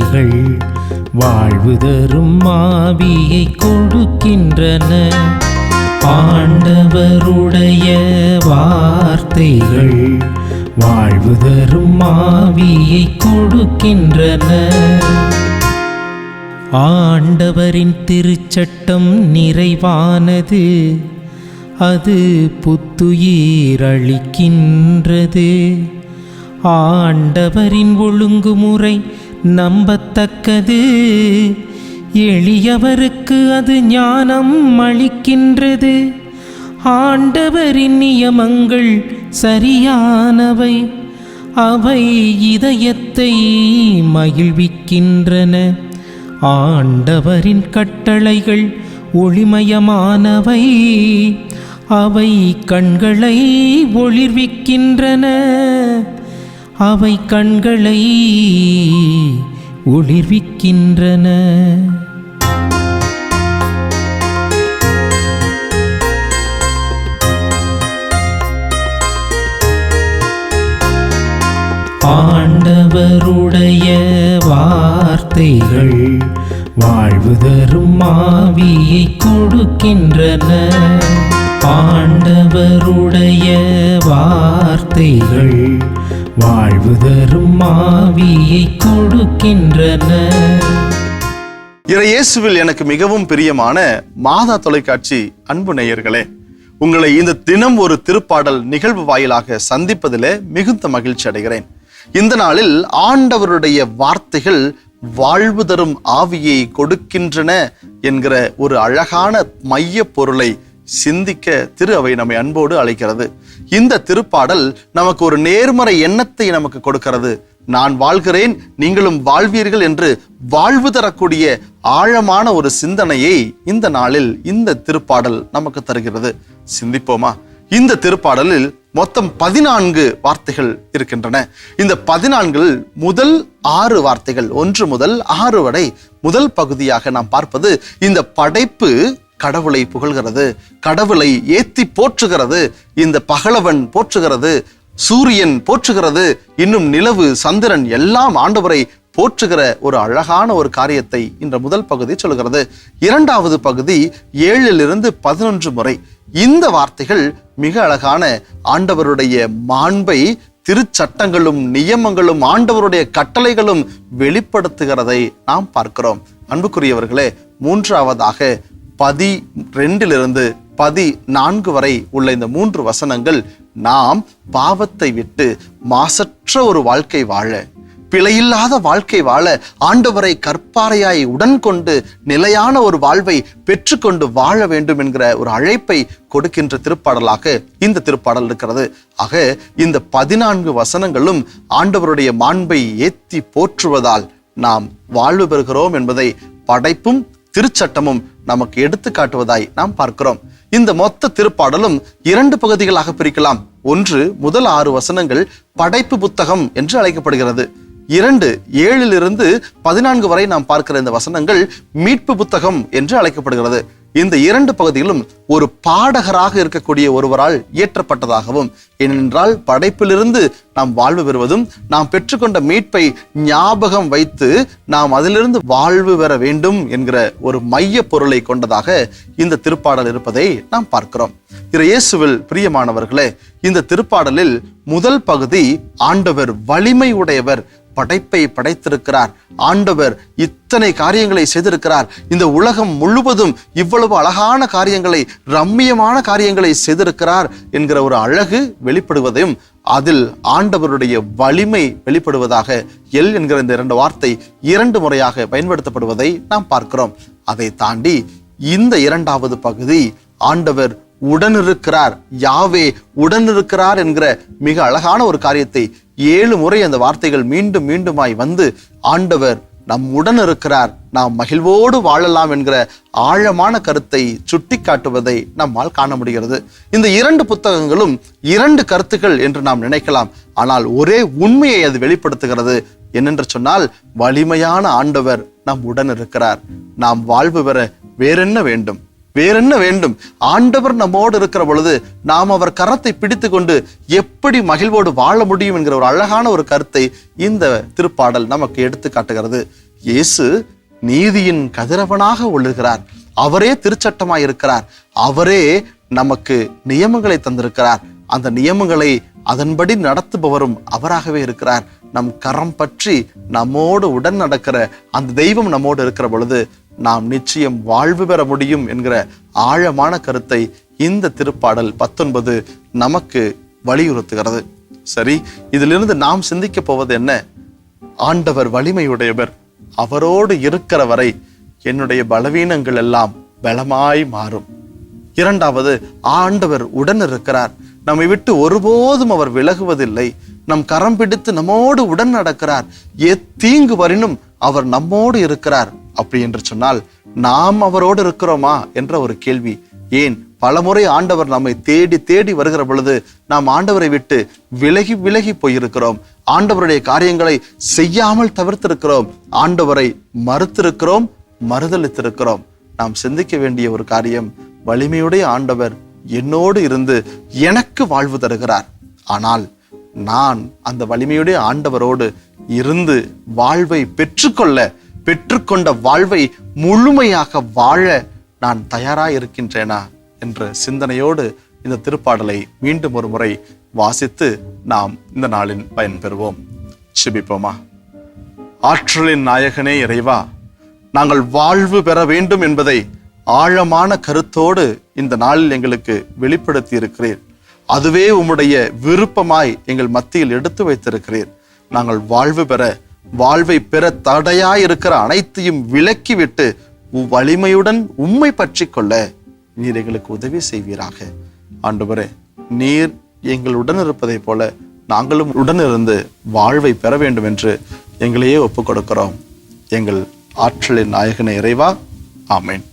வார்த்தைகள் வாழ்வு தரும் ஆவியை கொடுக்கின்றன. ஆண்டவருடைய வார்த்தைகள் வாழ்வு தரும் ஆவியை கொடுக்கின்றன. ஆண்டவரின் திருச்சட்டம் நிறைவானது, அது புத்துயிர் அளிக்கின்றது. ஆண்டவரின் ஒழுங்குமுறை நம்பத்தக்கது, எளியவருக்கு அது ஞானம் அளிக்கின்றது. ஆண்டவரின் நியமங்கள் சரியானவை, அவை இதயத்தை மகிழ்விக்கின்றன. ஆண்டவரின் கட்டளைகள் ஒளிமயமானவை, அவை கண்களை ஒளிர்விக்கின்றன. அவை கண்களை ஒளிர்விக்கின்றன. ஆண்டவருடைய வார்த்தைகள் வாழ்வு தரும் ஆவியை கொடுக்கின்றன. ஆண்டவருடைய வார்த்தைகள் வாழ்வு தரும் ஆவியை கொடுக்கின்றன. இயேசுவில் எனக்கு மிகவும் பிரியமான மாதா தொலைக்காட்சி அன்பு நேயர்களே, உங்களை இந்த தினம் ஒரு திருப்பாடல் நிகழ்வு வாயிலாக சந்திப்பதிலே மிகுந்த மகிழ்ச்சி அடைகிறேன். இந்த நாளில் ஆண்டவருடைய வார்த்தைகள் வாழ்வு தரும் ஆவியை கொடுக்கின்றன என்கிற ஒரு அழகான மைய பொருளை சிந்திக்க திரு அவை நம்மை அன்போடு அழைக்கிறது. இந்த திருப்பாடல் நமக்கு ஒரு நேர்மறை எண்ணத்தை நமக்கு கொடுக்கிறது. நான் வாழ்கிறேன், நீங்களும் வாழ்வீர்கள் என்று வாழ்வு தரக்கூடிய ஆழமான ஒரு சிந்தனையை இந்த நாளில் இந்த திருப்பாடல் நமக்கு தருகிறது. சிந்திப்போமா? இந்த திருப்பாடலில் மொத்தம் 14 வார்த்தைகள் இருக்கின்றன. இந்த 14 முதல் 6 வார்த்தைகள் 1 முதல் 6 வரை முதல் பகுதியாக நாம் பார்ப்பது இந்த படைப்பு கடவுளை புகழ்கிறது, கடவுளை ஏத்தி போற்றுகிறது. இந்த பகலவன் போற்றுகிறது, சூரியன் போற்றுகிறது, இன்னும் நிலவு சந்திரன் எல்லாம் ஆண்டவரை போற்றுகிற ஒரு அழகான ஒரு காரியத்தை இந்த முதல் பகுதி சொல்கிறது. இரண்டாவது பகுதி 7 - 11 முறை இந்த வார்த்தைகள் மிக அழகான ஆண்டவருடைய மாண்பை, திருச்சட்டங்களும் நியமங்களும் ஆண்டவருடைய கட்டளைகளும் வெளிப்படுத்துகிறதை நாம் பார்க்கிறோம். அன்புக்குரியவர்களே, மூன்றாவதாக 12 - 14 வரை உள்ள இந்த 3 வசனங்கள் நாம் பாவத்தை விட்டு மாசற்ற ஒரு வாழ்க்கை வாழ, பிழையில்லாத வாழ்க்கை வாழ, ஆண்டவரை கற்பாறையாய் உடன் கொண்டு நிலையான ஒரு வாழ்வை பெற்றுக்கொண்டு வாழ வேண்டும் என்கிற ஒரு அழைப்பை கொடுக்கின்ற திருப்பாடலாக இந்த திருப்பாடல் இருக்கிறது. ஆக இந்த 14 வசனங்களும் ஆண்டவருடைய மாண்பை ஏத்தி போற்றுவதால் நாம் வாழ்வு பெறுகிறோம் என்பதை படைப்பும் திருச்சட்டமும் நமக்கு எடுத்து காட்டுவதாய் நாம் பார்க்கிறோம். இந்த மொத்த திருப்பாடலும் 2 பகுதிகளாக பிரிக்கலாம். ஒன்று, முதல் 6 வசனங்கள் படைப்பு புத்தகம் என்று அழைக்கப்படுகிறது. 2, 7 - 14 வரை நாம் பார்க்கிற இந்த வசனங்கள் மீட்பு புத்தகம் என்று அழைக்கப்படுகிறது. இந்த 2 பகுதிகளும் ஒரு பாடகராக இருக்கக்கூடிய ஒருவரால் இயற்றப்பட்டதாகவும், ஏனென்றால் படைப்பிலிருந்து நாம் வாழ்வு பெறுவதும், நாம் பெற்றுக்கொண்ட மீட்பை ஞாபகம் வைத்து நாம் அதிலிருந்து வாழ்வு பெற வேண்டும் என்கிற ஒரு மைய பொருளை கொண்டதாக இந்த திருப்பாடல் இருப்பதை நாம் பார்க்கிறோம். இயேசுவில் பிரியமானவர்களே, இந்த திருப்பாடலில் முதல் பகுதி ஆண்டவர் வலிமை உடையவர், படைப்பை படைத்திருக்கிறார், ஆண்டவர் இத்தனை காரியங்களை செய்திருக்கிறார், இந்த உலகம் முழுவதும் இவ்வளவு அழகான காரியங்களை, ரம்மியமான காரியங்களை செய்திருக்கிறார் என்கிற ஒரு அழகு வெளிப்படுவதையும், அதில் ஆண்டவருடைய வலிமை வெளிப்படுவதாக எல் என்கிற இந்த 2 வார்த்தை 2 முறையாக பயன்படுத்தப்படுவதை நாம் பார்க்கிறோம். அதை தாண்டி இந்த 2வது பகுதி ஆண்டவர் உடனிருக்கிறார், யாவே உடனிருக்கிறார் என்கிற மிக அழகான ஒரு காரியத்தை 7 முறை அந்த வார்த்தைகள் மீண்டும் மீண்டுமாய் வந்து ஆண்டவர் நம் உடன் இருக்கிறார், நாம் மகிழ்வோடு வாழலாம் என்கிற ஆழமான கருத்தை சுட்டி காட்டுவதை நம்மால் காண முடிகிறது. இந்த 2 புத்தகங்களும் 2 கருத்துக்கள் என்று நாம் நினைக்கலாம். ஆனால் ஒரே உண்மையை அது வெளிப்படுத்துகிறது. என்னென்று சொன்னால், வலிமையான ஆண்டவர் நம் உடன் இருக்கிறார். நாம் வாழ்வு பெற வேறென்ன வேண்டும்? வேறென்ன வேண்டும்? ஆண்டவர் நம்மோடு இருக்கிற பொழுது நாம் அவர் கரத்தை பிடித்து கொண்டு எப்படி மகிழ்வோடு வாழ முடியும் என்கிற ஒரு அழகான ஒரு கருத்தை இந்த திருப்பாடல் நமக்கு எடுத்து காட்டுகிறது. இயேசு நீதியின் கதிரவனாக ஒழுகிறார். அவரே திருச்சட்டமாய் இருக்கிறார். அவரே நமக்கு நியமங்களை தந்திருக்கிறார். அந்த நியமங்களை அதன்படி நடத்துபவரும் அவராகவே இருக்கிறார். நம் கரம் பற்றி நம்மோடு உடன் நடக்கிற அந்த தெய்வம் நம்மோடு இருக்கிற பொழுது நாம் நிச்சயம் வாழ்வு பெற முடியும் என்கிற ஆழமான கருத்தை இந்த திருப்பாடல் 19 நமக்கு வலியுறுத்துகிறது. சரி, இதிலிருந்து நாம் சிந்திக்க போவது என்ன? ஆண்டவர் வலிமையுடையவர். அவரோடு இருக்கிற வரை என்னுடைய பலவீனங்கள் எல்லாம் பலமாய் மாறும். இரண்டாவது, ஆண்டவர் உடன் இருக்கிறார். நம்மை விட்டு ஒருபோதும் அவர் விலகுவதில்லை. நம் கரம் பிடித்து நம்மோடு உடன் நடக்கிறார். எத்தீங்கு வரினும் அவர் நம்மோடு இருக்கிறார். அப்படி என்று சொன்னால் நாம் அவரோடு இருக்கிறோமா என்ற ஒரு கேள்வி. ஏன் பலமுறை ஆண்டவர் நம்மை தேடி தேடி வருகிற பொழுது நாம் ஆண்டவரை விட்டு விலகி விலகி போயிருக்கிறோம். ஆண்டவருடைய காரியங்களை செய்யாமல் தவிர்த்திருக்கிறோம். ஆண்டவரை மறுத்திருக்கிறோம், மறுதலித்திருக்கிறோம். நாம் சிந்திக்க வேண்டிய ஒரு காரியம், வலிமையுடைய ஆண்டவர் என்னோடு இருந்து எனக்கு வாழ்வு தருகிறார். ஆனால் நான் அந்த வலிமையுடைய ஆண்டவரோடு இருந்து வாழ்வை பெற்றுக்கொண்ட வாழ்வை முழுமையாக வாழ நான் தயாராக இருக்கின்றேனா என்ற சிந்தனையோடு இந்த திருப்பாடலை மீண்டும் ஒரு முறை வாசித்து நாம் இந்த நாளின் பயன் பெறுவோம். செபிப்போமா. ஆற்றலின் நாயகனே இறைவா, நாங்கள் வாழ்வு பெற வேண்டும் என்பதை ஆழமான கருத்தோடு இந்த நாளில் எங்களுக்கு வெளிப்படுத்தி இருக்கிறீர். அதுவே உம்முடைய விருப்பமாய் எங்கள் மத்தியில் எடுத்து வைத்திருக்கிறீர். நாங்கள் வாழ்வை பெற தடையாய் இருக்கிற அனைத்தையும் விலக்கிவிட்டு வலிமையுடன் உம்மை பற்றி கொள்ள நீர் எங்களுக்கு உதவி செய்வீராக. ஆண்டவரே, நீர் எங்களுடன் இருப்பதை போல நாங்களும் உடனிருந்து வாழ்வை பெற வேண்டும் என்று எங்களையே ஒப்புக் கொடுக்கிறோம். எங்கள் ஆற்றலின் நாயகனே இறைவா, ஆமென்.